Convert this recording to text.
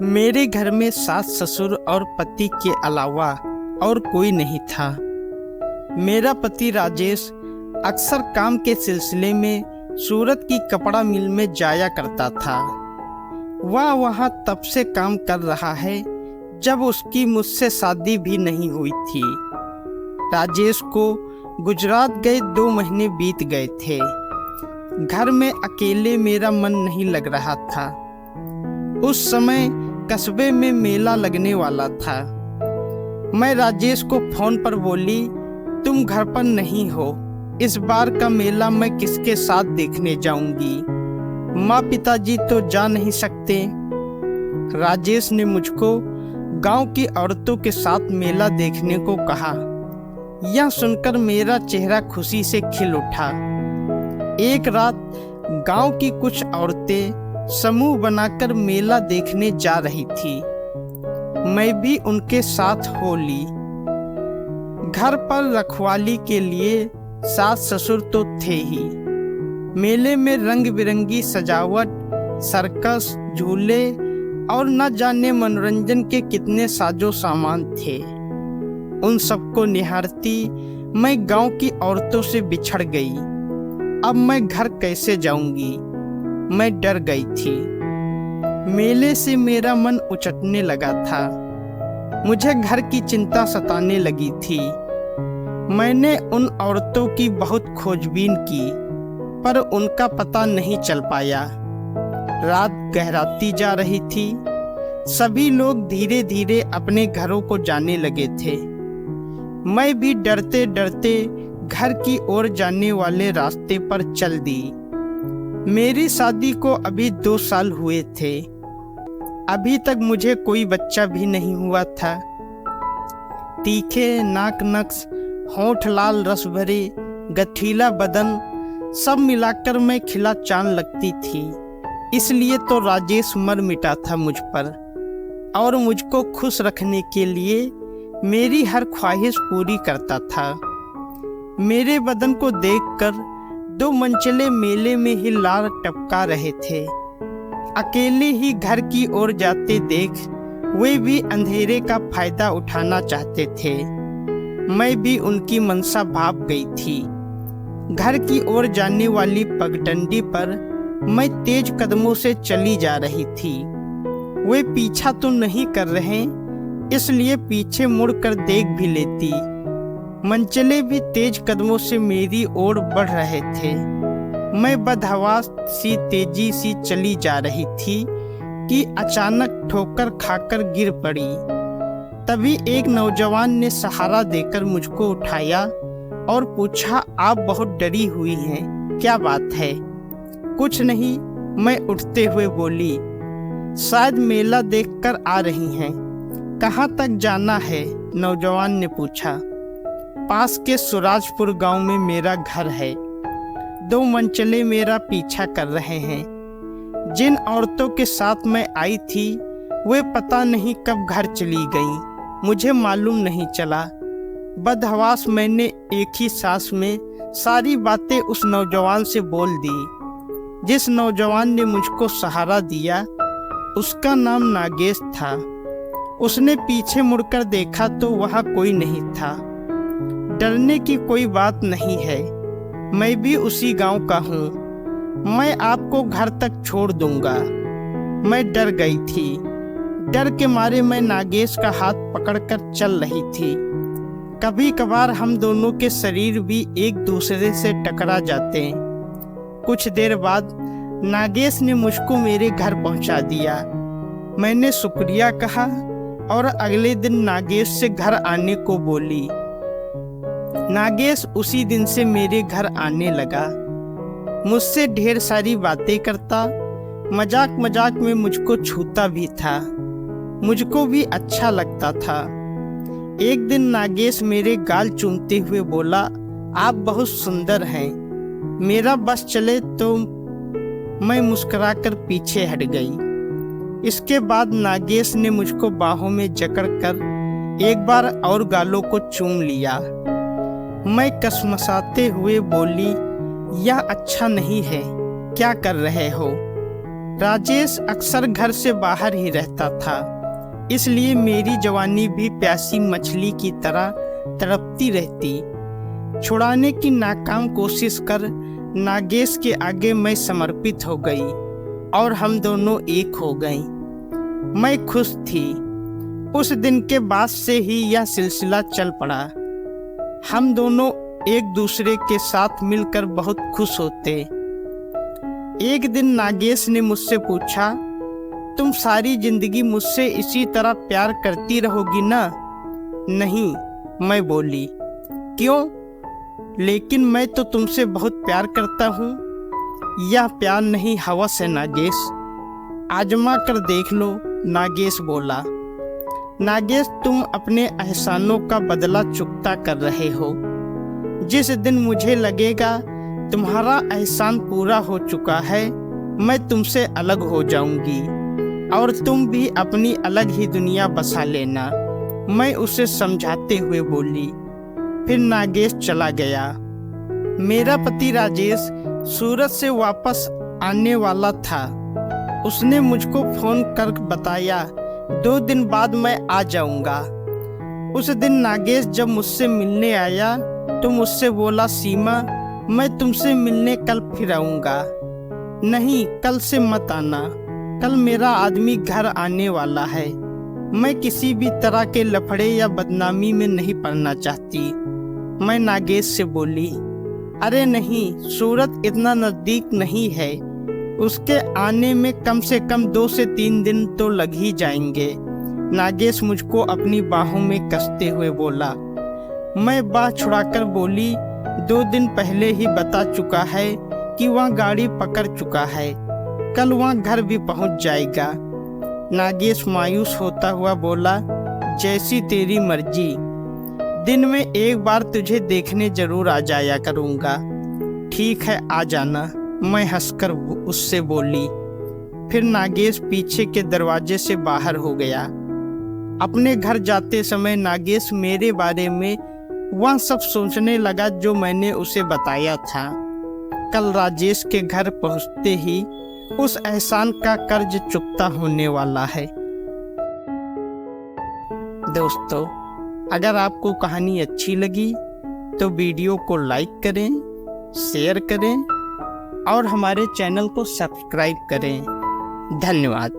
मेरे घर में सास ससुर और पति के अलावा और कोई नहीं था। मेरा पति राजेश अक्सर काम के सिलसिले में सूरत की कपड़ा मिल में जाया करता था। वह वहाँ तब से काम कर रहा है जब उसकी मुझसे शादी भी नहीं हुई थी। राजेश को गुजरात गए 2 महीने बीत गए थे। घर में अकेले मेरा मन नहीं लग रहा था। उस समय कस्बे में मेला लगने वाला था। मैं राजेश को फोन पर बोली, तुम घर पर नहीं हो, इस बार का मेला मैं किसके साथ देखने जाऊंगी? माँ पिताजी तो जा नहीं सकते। राजेश ने मुझको गांव की औरतों के साथ मेला देखने को कहा। यह सुनकर मेरा चेहरा खुशी से खिल उठा। एक रात गांव की कुछ औरतें समूह बनाकर मेला देखने जा रही थी। मैं भी उनके साथ हो ली। घर पर रखवाली के लिए सास ससुर तो थे ही। मेले में रंग बिरंगी सजावट, सर्कस, झूले और न जाने मनोरंजन के कितने साजो सामान थे। उन सबको निहारती मैं गांव की औरतों से बिछड़ गई। अब मैं घर कैसे जाऊंगी? मैं डर गई थी। मेले से मेरा मन उचटने लगा था। मुझे घर की चिंता सताने लगी थी। मैंने उन औरतों की बहुत खोजबीन की, पर उनका पता नहीं चल पाया। रात गहराती जा रही थी। सभी लोग धीरे धीरे अपने घरों को जाने लगे थे। मैं भी डरते डरते घर की ओर जाने वाले रास्ते पर चल दी। मेरी शादी को अभी 2 साल हुए थे। अभी तक मुझे कोई बच्चा भी नहीं हुआ था। तीखे नाक नक्श, होंठ लाल रस भरे, गठीला बदन, सब मिलाकर मैं खिला चांद लगती थी। इसलिए तो राजेश मर मिटा था मुझ पर और मुझको खुश रखने के लिए मेरी हर ख्वाहिश पूरी करता था। मेरे बदन को देखकर 2 मनचले मेले में ही लार टपका रहे थे। अकेले ही घर की ओर जाते देख वे भी अंधेरे का फायदा उठाना चाहते थे। मैं भी उनकी मनसा भाप गई थी। घर की ओर जाने वाली पगडंडी पर मैं तेज कदमों से चली जा रही थी। वे पीछा तो नहीं कर रहे, इसलिए पीछे मुड़कर देख भी लेती। मनचले भी तेज कदमों से मेरी ओर बढ़ रहे थे। मैं बदहवास सी तेजी सी चली जा रही थी कि अचानक ठोकर खाकर गिर पड़ी। तभी एक नौजवान ने सहारा देकर मुझको उठाया और पूछा, आप बहुत डरी हुई हैं, क्या बात है? कुछ नहीं, मैं उठते हुए बोली, शायद मेला देखकर आ रही हैं। कहाँ तक जाना है? नौजवान ने पूछा। पास के सुराजपुर गांव में मेरा घर है। 2 मनचले मेरा पीछा कर रहे हैं। जिन औरतों के साथ मैं आई थी वे पता नहीं कब घर चली गईं। मुझे मालूम नहीं चला। बदहवास मैंने एक ही सांस में सारी बातें उस नौजवान से बोल दी। जिस नौजवान ने मुझको सहारा दिया उसका नाम नागेश था। उसने पीछे मुड़कर देखा तो वहाँ कोई नहीं था। डरने की कोई बात नहीं है, मैं भी उसी गांव का हूँ। मैं आपको घर तक छोड़ दूंगा। मैं डर गई थी। डर के मारे मैं नागेश का हाथ पकड़कर चल रही थी। कभी कभार हम दोनों के शरीर भी एक दूसरे से टकरा जाते हैं। कुछ देर बाद नागेश ने मुझको मेरे घर पहुंचा दिया। मैंने शुक्रिया कहा और अगले दिन नागेश से घर आने को बोली। नागेश उसी दिन से मेरे घर आने लगा। मुझसे ढेर सारी बातें करता, मजाक मजाक में मुझको छूता भी था। मुझको भी अच्छा लगता था। एक दिन नागेश मेरे गाल चूमते हुए बोला, आप बहुत सुंदर हैं। मेरा बस चले तो मैं मुस्कुराकर पीछे हट गई। इसके बाद नागेश ने मुझको बाहों में जकड़कर एक बार और गालों को चूम लिया। मैं कसमसाते हुए बोली, यह अच्छा नहीं है, क्या कर रहे हो? राजेश अक्सर घर से बाहर ही रहता था, इसलिए मेरी जवानी भी प्यासी मछली की तरह तड़पती रहती। छुड़ाने की नाकाम कोशिश कर नागेश के आगे मैं समर्पित हो गई और हम दोनों एक हो गए। मैं खुश थी। उस दिन के बाद से ही यह सिलसिला चल पड़ा। हम दोनों एक दूसरे के साथ मिलकर बहुत खुश होते। एक दिन नागेश ने मुझसे पूछा, तुम सारी जिंदगी मुझसे इसी तरह प्यार करती रहोगी ना? नहीं, मैं बोली। क्यों? लेकिन मैं तो तुमसे बहुत प्यार करता हूँ। यह प्यार नहीं, हवस है नागेश, आजमा कर देख लो, नागेश बोला। नागेश, तुम अपने एहसानों का बदला चुकता कर रहे हो। जिस दिन मुझे लगेगा तुम्हारा एहसान पूरा हो चुका है, मैं तुमसे अलग हो जाऊंगी और तुम भी अपनी अलग ही दुनिया बसा लेना, मैं उसे समझाते हुए बोली। फिर नागेश चला गया। मेरा पति राजेश सूरत से वापस आने वाला था। उसने मुझको फोन कर बताया 2 दिन बाद मैं आ जाऊंगा। उस दिन नागेश जब मुझसे मिलने आया तो मुझसे बोला, सीमा, मैं तुमसे मिलने कल फिर आऊंगा। नहीं, कल से मत आना, कल मेरा आदमी घर आने वाला है। मैं किसी भी तरह के लफड़े या बदनामी में नहीं पड़ना चाहती। मैं नागेश से बोली, अरे नहीं, सूरत इतना नज़दीक नहीं है, उसके आने में कम से कम 2 से 3 दिन तो लग ही जाएंगे। नागेश मुझको अपनी बाहों में कसते हुए बोला। मैं बाह छुड़ाकर बोली, 2 दिन पहले ही बता चुका है कि वह गाड़ी पकड़ चुका है, कल वह घर भी पहुंच जाएगा। नागेश मायूस होता हुआ बोला, जैसी तेरी मर्जी, दिन में एक बार तुझे देखने जरूर आ जाया करूँगा। ठीक है, आ जाना, मैं हंसकर उससे बोली। फिर नागेश पीछे के दरवाजे से बाहर हो गया। अपने घर जाते समय नागेश मेरे बारे में वह सब सोचने लगा जो मैंने उसे बताया था। कल राजेश के घर पहुंचते ही उस एहसान का कर्ज चुकता होने वाला है। दोस्तों, अगर आपको कहानी अच्छी लगी तो वीडियो को लाइक करें, शेयर करें और हमारे चैनल को सब्सक्राइब करें। धन्यवाद।